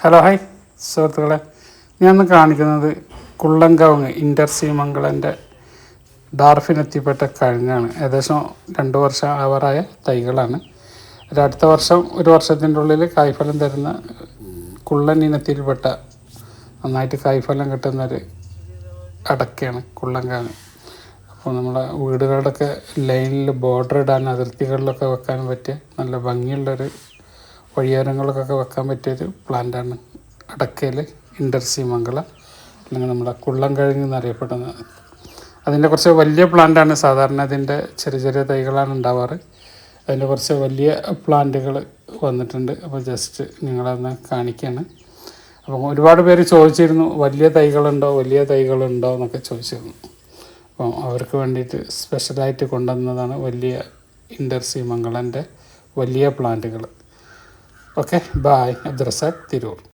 Hello hi സുഹൃത്തുക്കളെ, ഞാൻ ഇന്ന് കാണിക്കുന്നത് കുള്ളൻകവുങ്ങ് ഇൻ്റർസീമംഗളൻ്റെ ഡാർഫിനെത്തിപ്പെട്ട കിഴങ്ങാണ്. ഏകദേശം 2 വർഷം ആവാറായ തൈകളാണ്. അടുത്ത വർഷം 1 വർഷത്തിൻ്റെ ഉള്ളിൽ കായ്ഫലം തരുന്ന കുള്ളൻ ഇനത്തിൽപ്പെട്ട നന്നായിട്ട് കായ്ഫലം കിട്ടുന്നൊരു അടക്കയാണ് കുള്ളൻകവുങ്ങ്. അപ്പോൾ നമ്മളെ വീടുകളുടെയൊക്കെ ലൈനിൽ ബോർഡർ ഇടാൻ, അതിർത്തികളിലൊക്കെ വെക്കാൻ പറ്റിയ നല്ല ഭംഗിയുള്ളൊരു വഴിയോരങ്ങൾക്കൊക്കെ വെക്കാൻ പറ്റിയൊരു പ്ലാന്റാണ് അടക്കയിൽ ഇൻ്റർസീമംഗള, അല്ലെങ്കിൽ നമ്മുടെ കുള്ളൻകിഴങ്ങ് എന്നറിയപ്പെടുന്നത്. അതിൻ്റെ കുറച്ച് വലിയ പ്ലാന്റാണ്. സാധാരണ ഇതിൻ്റെ ചെറിയ ചെറിയ തൈകളാണ് ഉണ്ടാവാറ്. അതിൻ്റെ കുറച്ച് വലിയ പ്ലാന്റുകൾ വന്നിട്ടുണ്ട്. അപ്പോൾ ജസ്റ്റ് നിങ്ങളതൊന്ന് കാണിക്കുകയാണ്. അപ്പം ഒരുപാട് പേര് ചോദിച്ചിരുന്നു, വലിയ തൈകളുണ്ടോ എന്നൊക്കെ ചോദിച്ചിരുന്നു. അപ്പം അവർക്ക് വേണ്ടിയിട്ട് സ്പെഷ്യലായിട്ട് കൊണ്ടുവന്നതാണ് വലിയ ഇൻ്റർസീമംഗളൻ്റെ വലിയ പ്ലാന്റുകൾ. Okay, bye. അബ്ദുറസാഖ്, തിരൂർ.